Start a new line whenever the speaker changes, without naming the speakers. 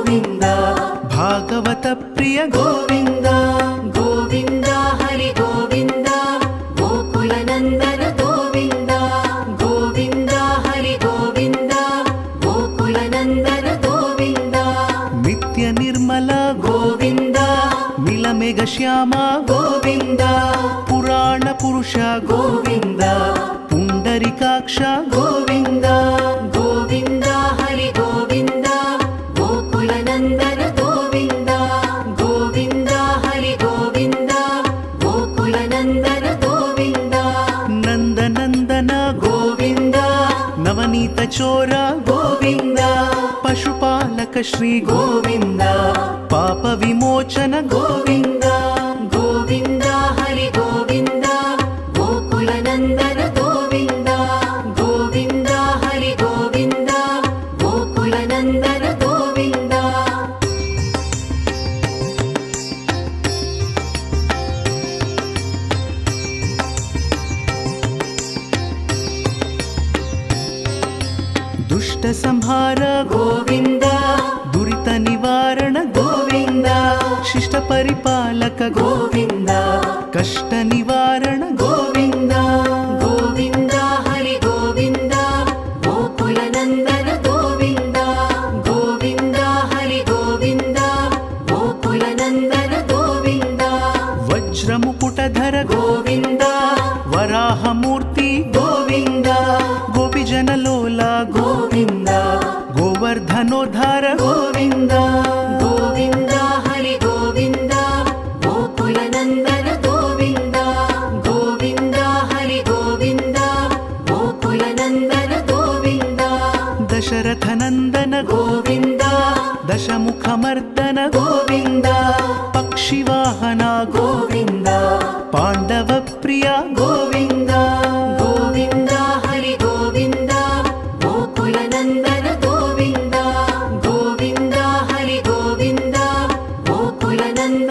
ಗೋವಿಂದ
ಭಾಗವತ ಪ್ರಿಯ
ಗೋವಿಂದ ಗೋವಿಂದ ಹರಿ ಗೋವಿಂದ ಗೋಕುಲ ನಂದನ ಗೋವಿಂದ ಗೋವಿಂದ ಹರಿ ಗೋವಿಂದ ಗೋಕುಲ ನಂದನ ಗೋವಿಂದ
ನಿತ್ಯ ನಿರ್ಮಲ
ಗೋವಿಂದ
ನೀಲಮೇಘ ಶ್ಯಾಮ
ಗೋವಿಂದ
ಪುರಾಣ ಪುರುಷ
ಗೋವಿಂದ
ಪುಂಡರಿಕಾಕ್ಷ
ಗೋವಿಂದ ಗೋವಿಂದ ಹರಿ ಗೋವಿಂದ ಗೋಕುಲ ನಂದನ ಗೋವಿಂದ ಗೋವಿಂದ ಹರಿ ಗೋವಿಂದ ಗೋಕುಲ ನಂದನ ಗೋವಿಂದ
ನಂದನಂದನ
ಗೋವಿಂದ
ನವನೀತ ಚೋರ
ಗೋವಿಂದ
ಪಶುಪಾಲಕ ಶ್ರೀ
ಗೋವಿಂದ
ಪಾಪ ವಿಮೋಚನ
ಗೋವಿಂದ ಗೋವಿಂದ ಹರಿ ಗೋವಿಂದ ಗೋಕುಲ ನಂದನ ಗೋವಿಂದ ಗೋವಿಂದ ಹರಿ ಗೋವಿಂದ ಗೋಕುಲ ನಂದನ ಗೋವಿಂದ
ದುಷ್ಟ ಸಂಹಾರ
ಗೋವಿಂದ
ದುರಿತ ನಿವಾರಣ
ಗೋವಿಂದ
ಶಿಷ್ಟ ಪರಿಪಾಲಕ
ಗೋವಿಂದ
ಕಷ್ಟ ನಿವಾರಣ
ಗೋವಿಂದ ಗೋವಿಂದ ಹರಿ ಗೋವಿಂದ ಗೋಕುಲ ನಂದನ ಗೋವಿಂದ ಗೋವಿಂದ ಹರಿ ಗೋವಿಂದ ಗೋಕುಲ ನಂದನ ಗೋವಿಂದ
ವಜ್ರ ಮುಕುಟಧರ
ಗೋವಿಂದ
ವರಾಹ ಮೂರ್ತಿ
ಗೋವಿಂದ
ಗೋಪಿಜನ ಲೋಲ
ಗೋವಿಂದ
ಗೋವರ್ಧನೋದ್ಧಾರ
ಗೋವಿಂದ ಗೋವಿಂದ ಹರಿ ಗೋವಿಂದ ಗೋಕುಲ ನಂದನ ಗೋವಿಂದ ಗೋವಿಂದ ಹರಿ ಗೋವಿಂದ ಗೋಕುಲ ನಂದನ ಗೋವಿಂದ
ದಶರಥ ನಂದನ
ಗೋವಿಂದ
ದಶಮುಖ ಮರ್ದನ
ಗೋವಿಂದ
ಪಕ್ಷಿವಾಹನ
ಗೋವಿಂದ
ಪಾಂಡವ ಪ್ರಿಯ
ಗೋವಿಂದ